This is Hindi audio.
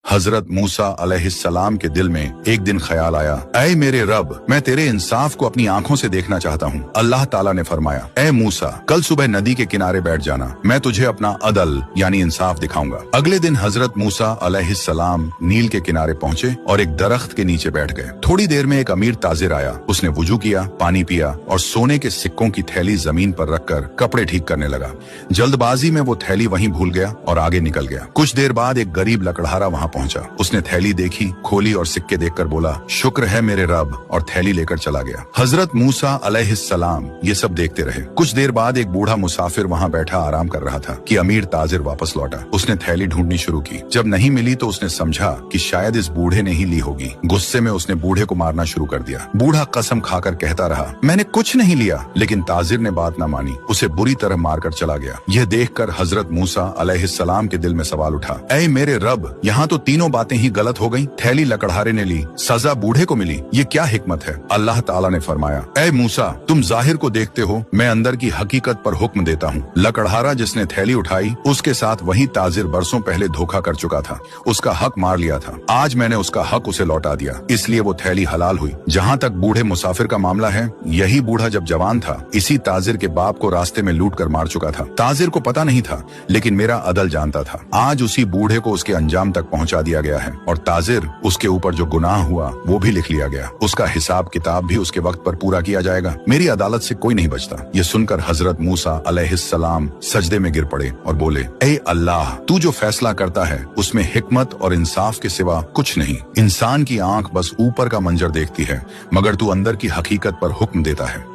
हजरत मूसा अलैहिस्सलाम के दिल में एक दिन ख्याल आया, ऐ मेरे रब, मैं तेरे इंसाफ को अपनी आंखों से देखना चाहता हूँ। अल्लाह ताला ने फरमाया, ऐ मूसा, कल सुबह नदी के किनारे बैठ जाना, मैं तुझे अपना अदल यानी इंसाफ दिखाऊंगा। अगले दिन हजरत मूसा अलैहिस्सलाम नील के किनारे पहुँचे और एक दरख्त के नीचे बैठ गए। थोड़ी देर में एक अमीर ताजिर आया। उसने वुजू किया, पानी पिया और सोने के सिक्कों की थैली जमीन पर रखकर कपड़े ठीक करने लगा। जल्दबाजी में वो थैली वहीं भूल गया और आगे निकल गया। कुछ देर बाद एक गरीब लकड़हारा वहाँ पहुंचा। उसने थैली देखी, खोली और सिक्के देखकर बोला, शुक्र है मेरे रब, और थैली लेकर चला गया। हजरत मूसा अलैहिस्सलाम ये सब देखते रहे। कुछ देर बाद एक बूढ़ा मुसाफिर वहाँ बैठा आराम कर रहा था कि अमीर ताजिर वापस लौटा। उसने थैली ढूंढनी शुरू की। जब नहीं मिली तो उसने समझा कि शायद इस बूढ़े ने ही ली होगी। गुस्से में उसने बूढ़े को मारना शुरू कर दिया। बूढ़ा कसम खाकर कहता रहा, मैंने कुछ नहीं लिया, लेकिन ताजिर ने बात न मानी, उसे बुरी तरह मारकर चला गया। यह देखकर हजरत मूसा अलैहिस्सलाम के दिल में सवाल उठा, ऐ मेरे रब, यहाँ तो तीनों बातें ही गलत हो गईं। थैली लकड़हारे ने ली, सजा बूढ़े को मिली, ये क्या हिकमत है? अल्लाह ताला ने फरमाया, ऐ मूसा, तुम जाहिर को देखते हो, मैं अंदर की हकीकत पर हुक्म देता हूँ। लकड़हारा जिसने थैली उठाई, उसके साथ वही ताजिर बरसों पहले धोखा कर चुका था, उसका हक मार लिया था। आज मैंने उसका हक उसे लौटा दिया, इसलिए वो थैली हलाल हुई। जहाँ तक बूढ़े मुसाफिर का मामला है, यही बूढ़ा जब जवान था, इसी ताजिर के बाप को रास्ते में लूट कर मार चुका था। ताजिर को पता नहीं था, लेकिन मेरा अदल जानता था। आज उसी बूढ़े को उसके अंजाम तक पहुँचा दिया गया है और ताजिर, उसके ऊपर जो गुनाह हुआ वो भी लिख लिया गया। उसका हिसाब किताब भी उसके वक्त पर पूरा किया जाएगा। मेरी अदालत से कोई नहीं बचता। ये सुनकर हजरत मूसा अलैहिस्सलाम सजदे में गिर पड़े और बोले, ऐ अल्लाह, तू जो फैसला करता है उसमें हिकमत और इंसाफ के सिवा कुछ नहीं। इंसान की आंख बस ऊपर का मंजर देखती है, मगर तू अंदर की हकीकत पर हुक्म देता है।